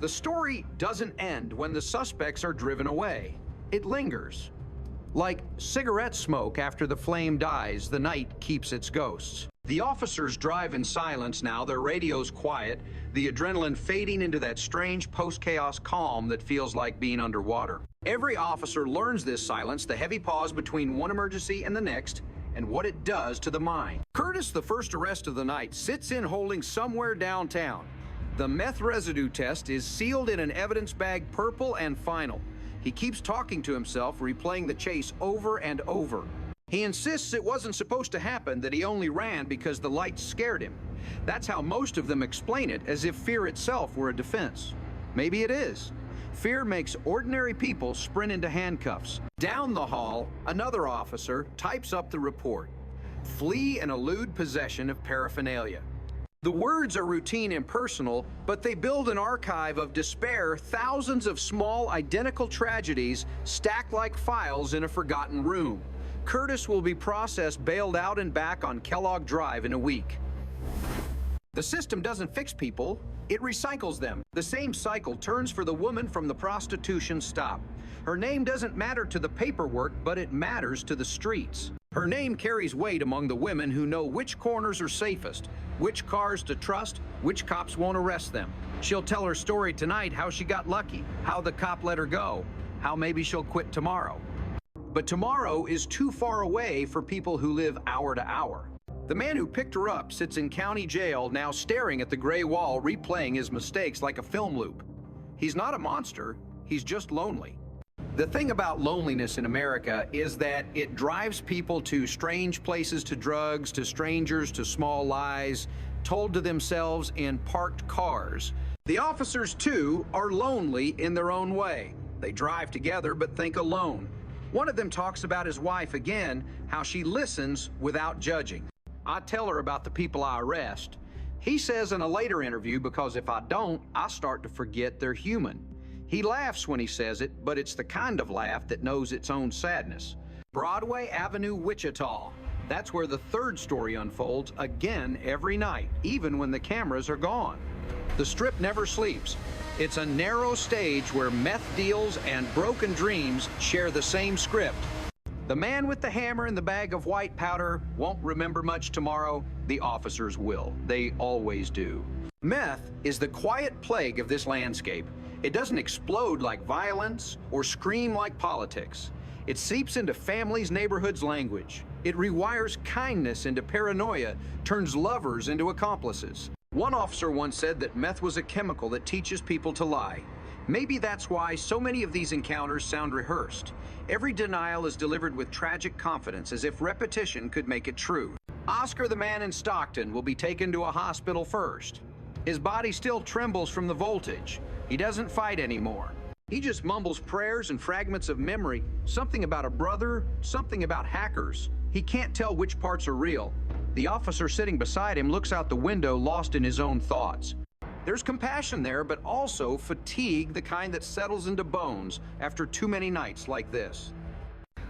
The story doesn't end when the suspects are driven away. It lingers. Like cigarette smoke after the flame dies, the night keeps its ghosts. The officers drive in silence now, their radios quiet, the adrenaline fading into that strange post-chaos calm that feels like being underwater. Every officer learns this silence, the heavy pause between one emergency and the next, and what it does to the mind. Curtis, the first arrest of the night, sits in holding somewhere downtown. The meth residue test is sealed in an evidence bag, purple and final. He keeps talking to himself, replaying the chase over and over. He insists it wasn't supposed to happen, that he only ran because the lights scared him. That's how most of them explain it, as if fear itself were a defense. Maybe it is. Fear makes ordinary people sprint into handcuffs. Down the hall, another officer types up the report. Flee and elude possession of paraphernalia. The words are routine and personal, but they build an archive of despair, thousands of small, identical tragedies stacked like files in a forgotten room. Curtis will be processed, bailed out and back on Kellogg Drive in a week. The system doesn't fix people, it recycles them. The same cycle turns for the woman from the prostitution stop. Her name doesn't matter to the paperwork, but it matters to the streets. Her name carries weight among the women who know which corners are safest, which cars to trust, which cops won't arrest them. She'll tell her story tonight, how she got lucky, how the cop let her go, how maybe she'll quit tomorrow. But tomorrow is too far away for people who live hour to hour. The man who picked her up sits in county jail, now staring at the gray wall, replaying his mistakes like a film loop. He's not a monster, he's just lonely. The thing about loneliness in America is that it drives people to strange places, to drugs, to strangers, to small lies, told to themselves in parked cars. The officers, too, are lonely in their own way. They drive together but think alone. One of them talks about his wife again, how she listens without judging. I tell her about the people I arrest. He says in a later interview, because if I don't, I start to forget they're human. He laughs when he says it, but it's the kind of laugh that knows its own sadness. Broadway Avenue, Wichita. That's where the third story unfolds again every night, even when the cameras are gone. The Strip never sleeps. It's a narrow stage where meth deals and broken dreams share the same script. The man with the hammer and the bag of white powder won't remember much tomorrow. The officers will. They always do. Meth is the quiet plague of this landscape. It doesn't explode like violence or scream like politics. It seeps into families' neighborhoods' language. It rewires kindness into paranoia, turns lovers into accomplices. One officer once said that meth was a chemical that teaches people to lie. Maybe that's why so many of these encounters sound rehearsed. Every denial is delivered with tragic confidence, as if repetition could make it true. Oscar, the man in Stockton, will be taken to a hospital first. His body still trembles from the voltage. He doesn't fight anymore. He just mumbles prayers and fragments of memory, something about a brother, something about hackers. He can't tell which parts are real. The officer sitting beside him looks out the window, lost in his own thoughts. There's compassion there, but also fatigue, the kind that settles into bones after too many nights like this.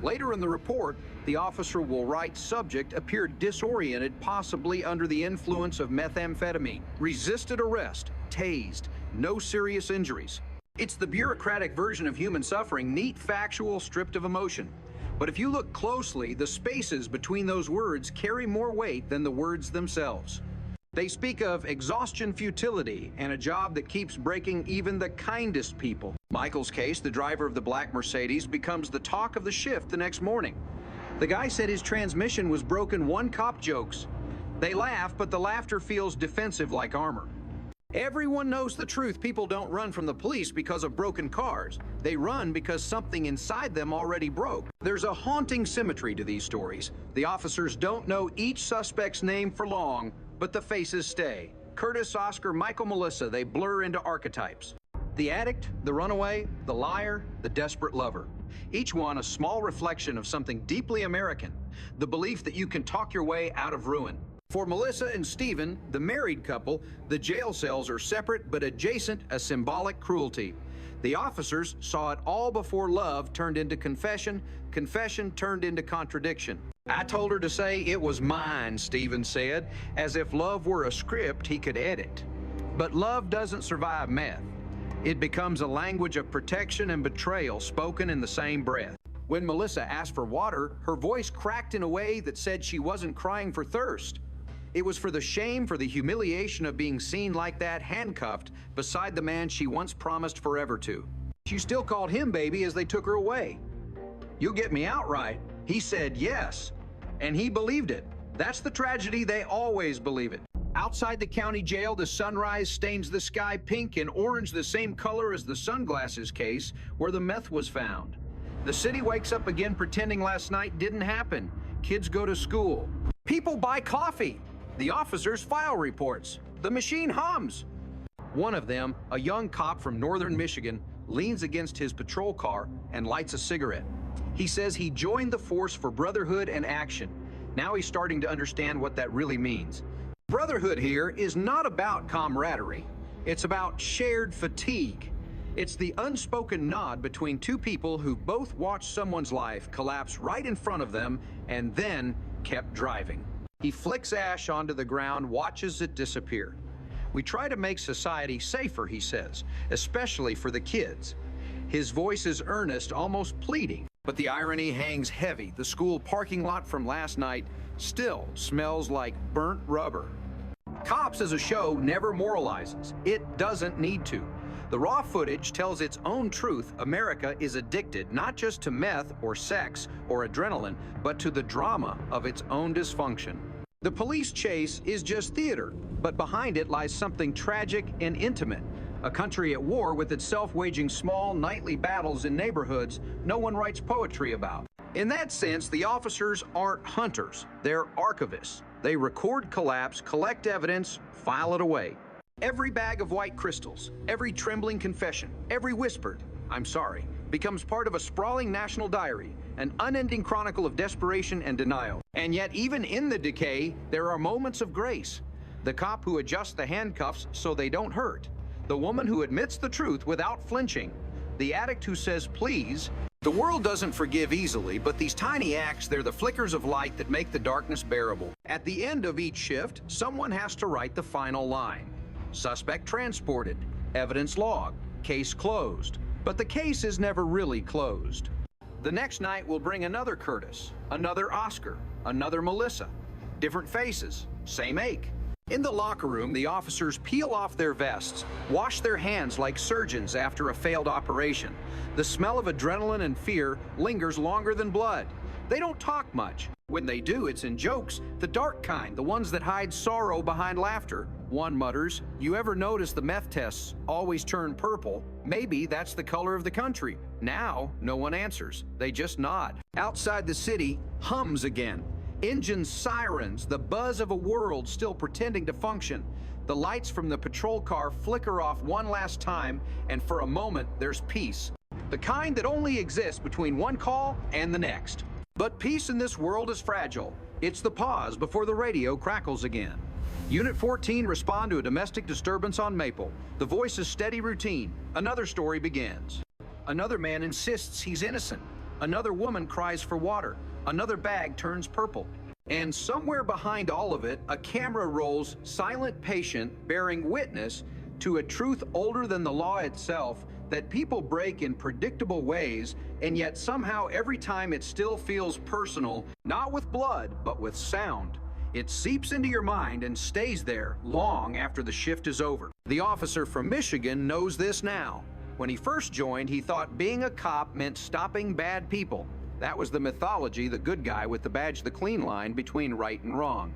Later in the report, the officer will write subject appeared disoriented, possibly under the influence of methamphetamine, resisted arrest, tased, no serious injuries. It's the bureaucratic version of human suffering, neat, factual, stripped of emotion. But if you look closely, the spaces between those words carry more weight than the words themselves. They speak of exhaustion, futility, and a job that keeps breaking even the kindest people. Michael's case, the driver of the black Mercedes, becomes the talk of the shift the next morning. The guy said his transmission was broken. One cop jokes. They laugh, but the laughter feels defensive like armor. Everyone knows the truth. People don't run from the police because of broken cars. They run because something inside them already broke. There's a haunting symmetry to these stories. The officers don't know each suspect's name for long, but the faces stay. Curtis, Oscar, Michael, Melissa, they blur into archetypes. The addict, the runaway, the liar, the desperate lover. Each one a small reflection of something deeply American, the belief that you can talk your way out of ruin. For Melissa and Stephen, the married couple, the jail cells are separate but adjacent, a symbolic cruelty. The officers saw it all before love turned into confession, confession turned into contradiction. I told her to say it was mine, Stephen said, as if love were a script he could edit. But love doesn't survive meth. It becomes a language of protection and betrayal spoken in the same breath. When Melissa asked for water, her voice cracked in a way that said she wasn't crying for thirst. It was for the shame, for the humiliation of being seen like that, handcuffed beside the man she once promised forever to. She still called him baby as they took her away. "You'll get me out, right?" He said yes, and he believed it. That's the tragedy, they always believe it. Outside the county jail, the sunrise stains the sky pink and orange, the same color as the sunglasses case where the meth was found. The city wakes up again pretending last night didn't happen. Kids go to school. People buy coffee. The officers file reports. The machine hums. One of them, a young cop from northern Michigan, leans against his patrol car and lights a cigarette. He says he joined the force for brotherhood and action. Now he's starting to understand what that really means. Brotherhood here is not about camaraderie. It's about shared fatigue. It's the unspoken nod between two people who both watched someone's life collapse right in front of them and then kept driving. He flicks ash onto the ground, watches it disappear. "We try to make society safer," he says, "especially for the kids." His voice is earnest, almost pleading, but the irony hangs heavy. The school parking lot from last night still smells like burnt rubber. Cops as a show never moralizes. It doesn't need to. The raw footage tells its own truth. America is addicted not just to meth or sex or adrenaline, but to the drama of its own dysfunction. The police chase is just theater, but behind it lies something tragic and intimate. A country at war with itself, waging small nightly battles in neighborhoods no one writes poetry about. In that sense, the officers aren't hunters, they're archivists. They record collapse, collect evidence, file it away. Every bag of white crystals, every trembling confession, every whispered "I'm sorry" becomes part of a sprawling national diary, an unending chronicle of desperation and denial. And yet, even in the decay, there are moments of grace. The cop who adjusts the handcuffs so they don't hurt. The woman who admits the truth without flinching. The addict who says please. The world doesn't forgive easily, but these tiny acts, they're the flickers of light that make the darkness bearable. At the end of each shift, someone has to write the final line. Suspect transported, evidence logged, case closed. But the case is never really closed. The next night will bring another Curtis, another Oscar, another Melissa. Different faces, same ache. In the locker room, the officers peel off their vests, wash their hands like surgeons after a failed operation. The smell of adrenaline and fear lingers longer than blood. They don't talk much. When they do, it's in jokes, the dark kind, the ones that hide sorrow behind laughter. One mutters, "You ever notice the meth tests always turn purple? Maybe that's the color of the country." Now, no one answers. They just nod. Outside the city, hums again. Engines, sirens, the buzz of a world still pretending to function. The lights from the patrol car flicker off one last time, and for a moment, there's peace. The kind that only exists between one call and the next. But peace in this world is fragile. It's the pause before the radio crackles again. Unit 14 respond to a domestic disturbance on Maple. The voice's steady routine. Another story begins. Another man insists he's innocent. Another woman cries for water. Another bag turns purple. And somewhere behind all of it, a camera rolls, silent, patient, bearing witness to a truth older than the law itself, that people break in predictable ways, and yet somehow every time it still feels personal, not with blood, but with sound. It seeps into your mind and stays there long after the shift is over. The officer from Michigan knows this now. When he first joined, he thought being a cop meant stopping bad people. That was the mythology, the good guy with the badge the clean line between right and wrong.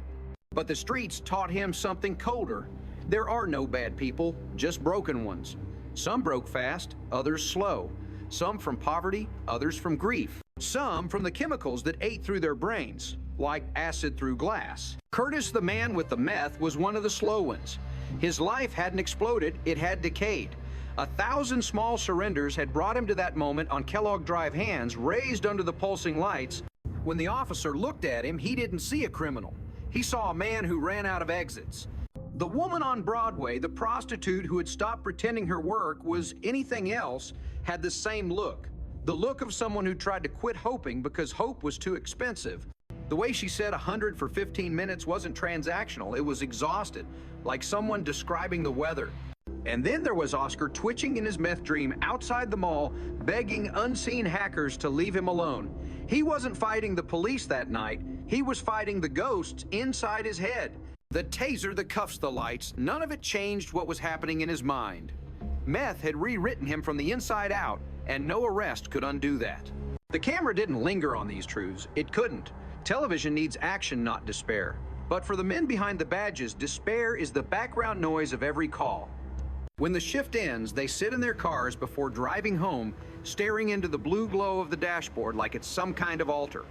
But the streets taught him something colder. There are no bad people, just broken ones. Some broke fast, others slow. Some from poverty, others from grief. Some from the chemicals that ate through their brains, like acid through glass. Curtis, the man with the meth, was one of the slow ones. His life hadn't exploded, it had decayed. 1,000 small surrenders had brought him to that moment on Kellogg Drive, hands raised under the pulsing lights. When the officer looked at him, he didn't see a criminal. He saw a man who ran out of exits. The woman on Broadway, the prostitute who had stopped pretending her work was anything else, had the same look. The look of someone who tried to quit hoping because hope was too expensive. The way she said 100 for 15 minutes wasn't transactional, it was exhausted, like someone describing the weather. And then there was Oscar twitching in his meth dream outside the mall, begging unseen hackers to leave him alone. He wasn't fighting the police that night. He was fighting the ghosts inside his head. The taser, the cuffs, the lights, none of it changed what was happening in his mind. Meth had rewritten him from the inside out, and no arrest could undo that. The camera didn't linger on these truths. It couldn't. Television needs action, not despair. But for the men behind the badges, despair is the background noise of every call. When the shift ends, they sit in their cars before driving home, staring into the blue glow of the dashboard like it's some kind of altar.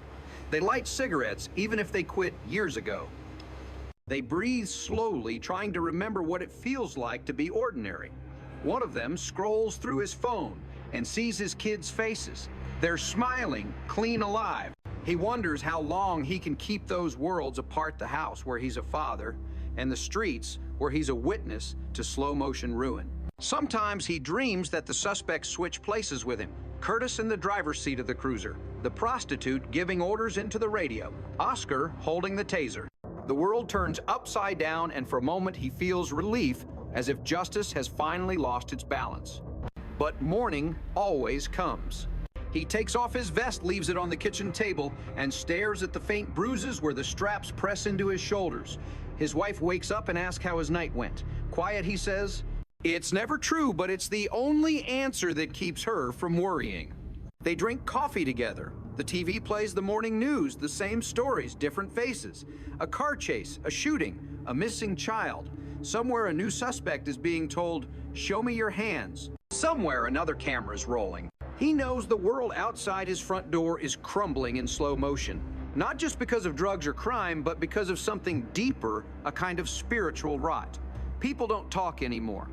They light cigarettes, even if they quit years ago. They breathe slowly, trying to remember what it feels like to be ordinary. One of them scrolls through his phone and sees his kids' faces. They're smiling, clean alive. He wonders how long he can keep those worlds apart: the house where he's a father and the streets where he's a witness to slow-motion ruin. Sometimes he dreams that the suspects switch places with him. Curtis in the driver's seat of the cruiser, the prostitute giving orders into the radio, Oscar holding the taser. The world turns upside down, and for a moment he feels relief, as if justice has finally lost its balance. But morning always comes. He takes off his vest, leaves it on the kitchen table, and stares at the faint bruises where the straps press into his shoulders. His wife wakes up and asks how his night went. Quiet, he says, "It's never true, but it's the only answer that keeps her from worrying." They drink coffee together. The TV plays the morning news, the same stories, different faces. A car chase, a shooting, a missing child. Somewhere a new suspect is being told, "Show me your hands." Somewhere another camera's rolling. He knows the world outside his front door is crumbling in slow motion. Not just because of drugs or crime, but because of something deeper, a kind of spiritual rot. People don't talk anymore.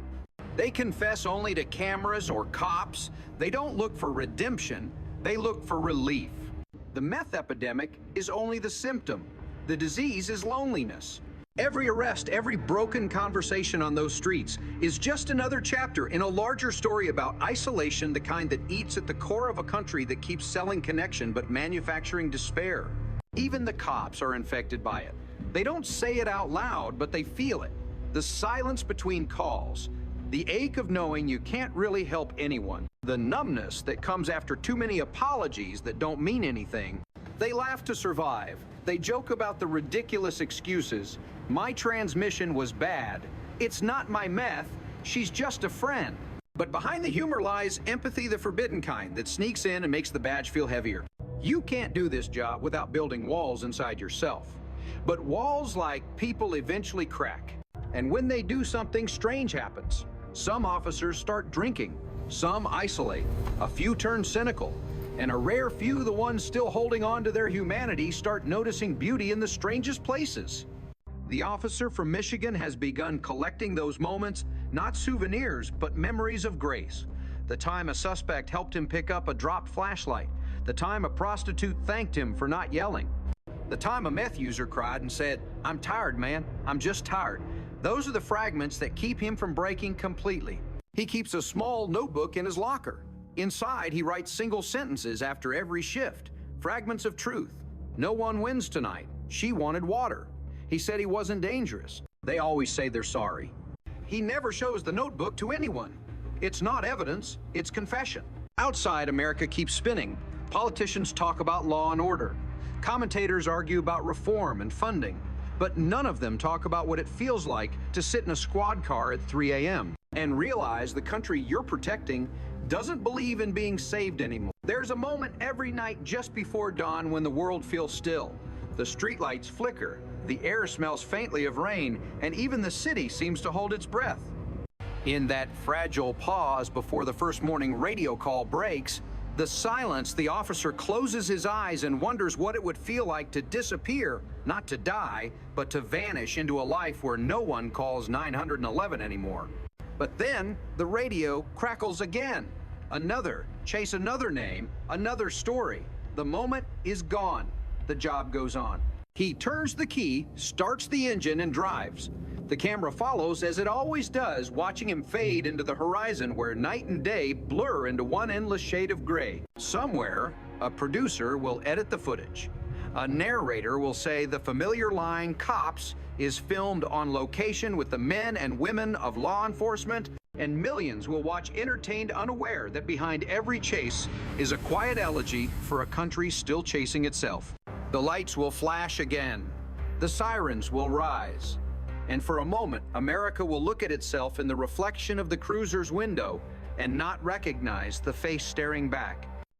They confess only to cameras or cops. They don't look for redemption, they look for relief. The meth epidemic is only the symptom. The disease is loneliness. Every arrest, every broken conversation on those streets is just another chapter in a larger story about isolation, the kind that eats at the core of a country that keeps selling connection but manufacturing despair. Even the cops are infected by it. They don't say it out loud, but they feel it. The silence between calls, the ache of knowing you can't really help anyone, the numbness that comes after too many apologies that don't mean anything. They laugh to survive. They joke about the ridiculous excuses. "My transmission was bad. It's not my meth. She's just a friend." But behind the humor lies empathy, the forbidden kind that sneaks in and makes the badge feel heavier. You can't do this job without building walls inside yourself. But walls like people eventually crack. And when they do, something strange happens. Some officers start drinking. Some isolate. A few turn cynical. And a rare few, the ones still holding on to their humanity, start noticing beauty in the strangest places. The officer from Michigan has begun collecting those moments, not souvenirs, but memories of grace. The time a suspect helped him pick up a dropped flashlight. The time a prostitute thanked him for not yelling. The time a meth user cried and said, "I'm tired, man. I'm just tired." Those are the fragments that keep him from breaking completely. He keeps a small notebook in his locker. Inside, he writes single sentences after every shift, fragments of truth. "No one wins tonight. She wanted water." He said he wasn't dangerous. They always say they're sorry. He never shows the notebook to anyone. It's not evidence, it's confession. Outside, America keeps spinning. Politicians talk about law and order. Commentators argue about reform and funding. But none of them talk about what it feels like to sit in a squad car at 3 a.m. and realize the country you're protecting doesn't believe in being saved anymore. There's a moment every night just before dawn when the world feels still. The streetlights flicker, the air smells faintly of rain, and even the city seems to hold its breath. In that fragile pause before the first morning radio call breaks, the silence, the officer closes his eyes and wonders what it would feel like to disappear, not to die, but to vanish into a life where no one calls 911 anymore. But then the radio crackles again. Chase another name, another story. The moment is gone. The job goes on. He turns the key, starts the engine, and drives. The camera follows as it always does, watching him fade into the horizon where night and day blur into one endless shade of gray. Somewhere, a producer will edit the footage. A narrator will say the familiar line, "Cops," is filmed on location with the men and women of law enforcement. and millions will watch entertained, unaware that behind every chase is a quiet elegy for a country still chasing itself. The lights will flash again. The sirens will rise. And for a moment, America will look at itself in the reflection of the cruiser's window and not recognize the face staring back.